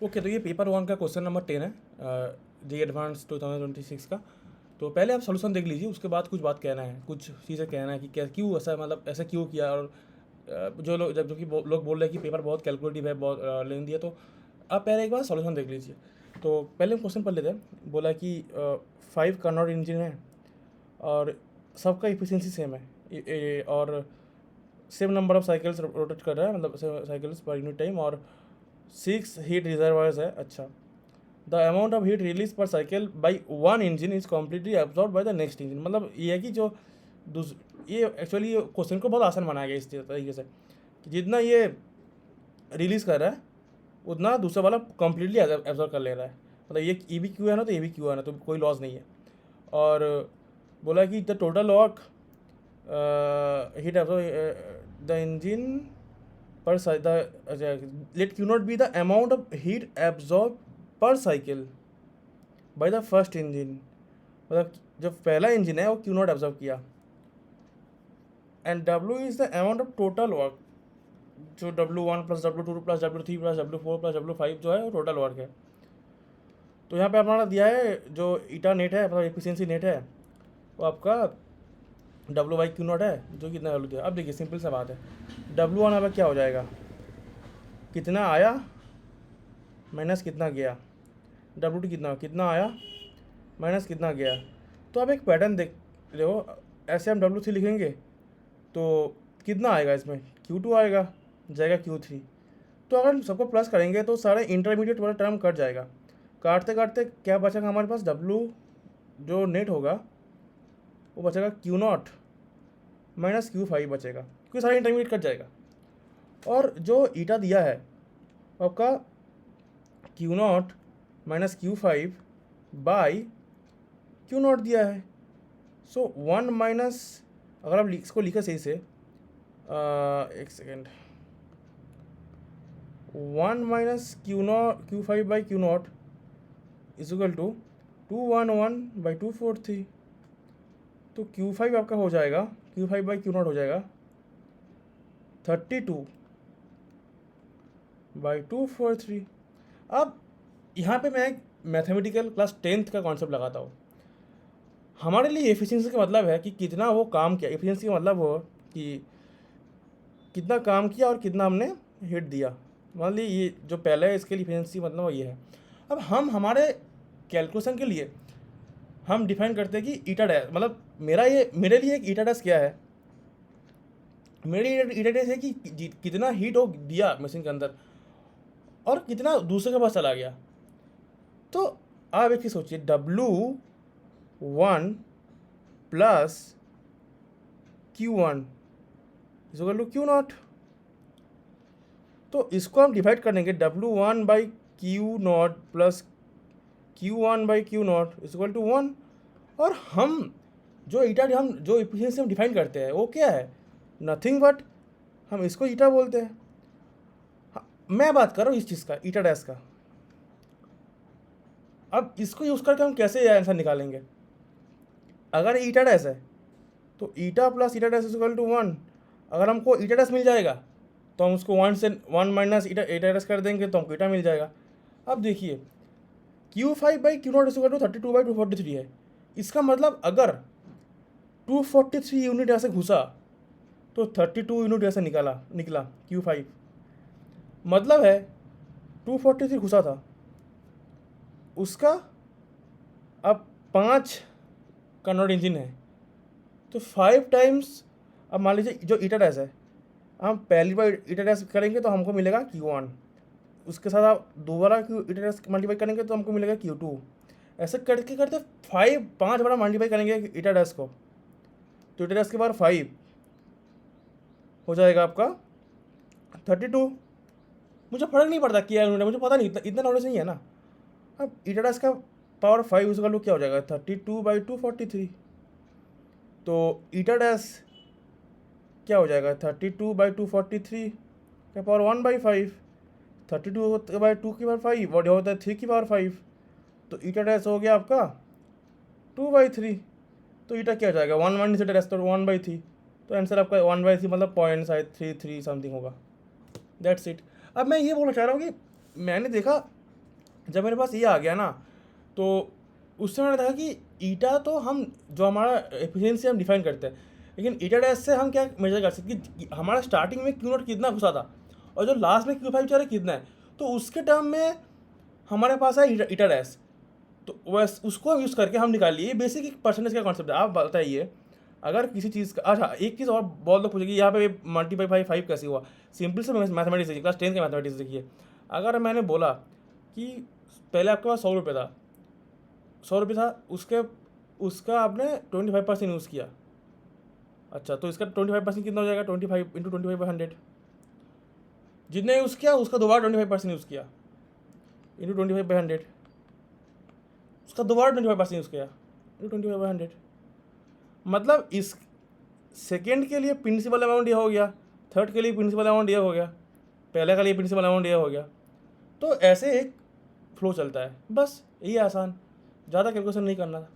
Okay, तो ये paper 1 का क्वेश्चन नंबर 10 है, जी एडवांस 2026 का। तो पहले आप सॉल्यूशन देख लीजिए, उसके बाद कुछ बात कहना है, कुछ चीज़ें कहना है कि क्या क्यों ऐसा, मतलब ऐसा क्यों किया। और जो लोग जबकि लोग बोल रहे हैं कि पेपर बहुत कैलकुलेटिव है, बहुत लेंदी है, तो आप पहले एक बार सॉल्यूशन देख लीजिए। तो पहले हम क्वेश्चन पढ़ लेते हैं। बोला कि 5 कार्नोट इंजन है और सबका इफिशियंसी सेम है, और same number of cycles rotate कर रहा है, मतलब साइकिल्स पर यूनिट टाइम, और 6 हीट रिजर्वायर्स है। अच्छा, the amount of heat release per cycle by one engine is completely absorb by the next engine. मतलब ये है कि जो ये एक्चुअली क्वेश्चन को बहुत आसान बनाया गया इस तरीके से कि जितना ये रिलीज़ कर रहा है उतना दूसरा वाला कम्प्लीटली एब्जॉर्ब कर ले रहा है। मतलब ये भी क्यू है ना, तो ये भी क्यू है ना, तो कोई लॉस नहीं है। और बोला कि the total work heat absorb the engine per let Q not be the amount of heat absorb per cycle by the first engine. मतलब जो पहला इंजन है वो क्यू नॉट एब्जॉर्ब किया, and W is the amount of total work, जो W1 plus W2 plus W3 plus W4 plus W5 जो है वो टोटल वर्क है। तो यहाँ पे हमारा दिया है जो ईटा नेट है, मतलब एफिशिएंसी नेट है, वो आपका W/Q0 है, जो कितना वैल्यू दिया। अब देखिए सिंपल सा बात है, W1 अब क्या हो जाएगा, कितना आया माइनस कितना गया, W2 कितना कितना आया माइनस कितना गया। तो अब एक पैटर्न देख लो, ऐसे हम W3 लिखेंगे तो कितना आएगा, इसमें Q2 आएगा, जाएगा Q3। तो अगर सबको प्लस करेंगे तो सारे इंटरमीडिएट वाला टर्म कट जाएगा। काटते काटते क्या बचेगा हमारे पास, W जो नेट होगा वो बचेगा Q0 माइनस Q5 बचेगा, क्योंकि सारा इंटरमीडिएट कट जाएगा। और जो ईटा दिया है आपका Q0 minus Q5 by Q0 दिया है। सो 1 माइनस, अगर आप इसको लिखा सही से, एक second, 1 minus Q5 by Q0 is equal to 211 by 243। तो Q5 आपका हो जाएगा, Q5 बाई Q0 हो जाएगा 32 बाई 243। अब यहाँ पे मैं एक मैथमेटिकल क्लास 10th का कॉन्सेप्ट लगाता हूँ। हमारे लिए एफिशिएंसी का मतलब है कि कितना वो काम किया। एफिशिएंसी का मतलब हो कि कितना काम किया और कितना हमने हिट दिया। मान ली ये जो पहला है, इसके लिए एफिशिएंसी मतलब ये है। अब हम हमारे कैलकुलेशन के लिए हम डिफाइन करते हैं कि ईटा डैश, मतलब मेरे लिए एक ईटा डैश क्या है, मेरे ईटा डैश है कि कितना हीट हो दिया मशीन के अंदर और कितना दूसरे के पास चला गया। तो आप एक चीज़ सोचिए, W1 plus Q1 is equal to Q0। तो इसको हम डिवाइड करेंगे, W1 by Q0 plus Q1 by Q0 is equal to 1। और हम जो एफिशिएंसी हम डिफाइन करते हैं वो क्या है, नथिंग बट हम इसको ईटा बोलते हैं। मैं बात कर रहा हूँ इस चीज़ का, ईटा डैश का। अब इसको यूज़ करके हम कैसे आंसर निकालेंगे, अगर ईटा डैश है तो eta plus eta dash is equal to 1। अगर हमको ईटा डैश मिल जाएगा तो हम उसको 1 माइनस ईटा डैश कर देंगे तो हमको ईटा मिल जाएगा। अब देखिए Q5 by Q0 is equal to 32 by 243 है। इसका मतलब अगर 243 यूनिट ऐसे घुसा तो 32 यूनिट ऐसे निकला Q5। मतलब है 243 घुसा था, उसका अब 5 कन्वर्ट इंजन है, तो 5 टाइम्स। अब मान लीजिए जो ईटा डैश है, हम पहली बार ईटा डैश करेंगे तो हमको मिलेगा Q1, उसके साथ आप दोबारा ईटा डैश मल्टीप्लाई करेंगे तो हमको मिलेगा Q2। ऐसे करते करते 5 बार मल्टीप्लाई करेंगे ईटा डैश को, तो ईटा डैश के बाद 5 हो जाएगा आपका 32। मुझे फर्क नहीं पड़ता क्या यूनिट है, मुझे पता नहीं, इतना नॉलेज नहीं है ना। अब ईटा डैश का पावर 5 उसका लोग क्या हो जाएगा, 32 बाई 243। तो ईटा डैश क्या हो जाएगा, 32 बाई 243 का पावर 1/5, 32 बाई 2 की पावर 5 और यह होता है 3 की पावर 5। तो ईटा डैश हो गया आपका 2/3। तो ईटा क्या हो जाएगा, 1 ईटा डैश तो 1/3। तो आंसर आपका 1/3 मतलब 0.33 समथिंग होगा। That's it. अब मैं ये बोलना चाह रहा हूँ कि मैंने देखा जब मेरे पास ये आ गया ना, तो उससे मैंने देखा कि ईटा तो हम जो हमारा एफिशिएंसी हम डिफाइन करते हैं, लेकिन ईटा डैश से हम क्या मेजर कर सकते हैं कि हमारा स्टार्टिंग में क्यू नॉट कितना घुसा था और जो लास्ट में क्यू फाइव चल रहा है कितना है, तो उसके टर्म में हमारे पास है ईटा डैश। तो वैस उसको यूज़ करके हम निकाल लिए। बेसिक एक परसेंटेज का कॉन्सेप्ट है। आप बताइए, अगर किसी चीज़ का, अच्छा एक चीज़ और बहुत लोग पूछेंगे यहाँ पे मल्टीप्लाई बाई फाइव कैसे हुआ। सिंपल से मैथमेटिक्स देखिए, क्लास 10 के मैथमेटिक्स देखिए। अगर मैंने बोला कि पहले आपके पास 100 रुपये था, 100 रुपये था, उसका आपने 25% यूज़ किया। अच्छा, तो इसका 25% कितना हो जाएगा? 25 × 25/100। जितने यूज़ किया उसका दोबारा 25% यूज़ किया, इंटू 25/100। उसका दोबारा 25% यूज़ किया, इंटू 25/100। मतलब इस सेकेंड के लिए प्रिंसिपल अमाउंट ये हो गया, थर्ड के लिए प्रिंसिपल अमाउंट ये हो गया, पहले के लिए प्रिंसिपल अमाउंट ये हो गया। तो ऐसे एक फ्लो चलता है, बस यही आसान, ज़्यादा कैलकुलेशन नहीं करना था।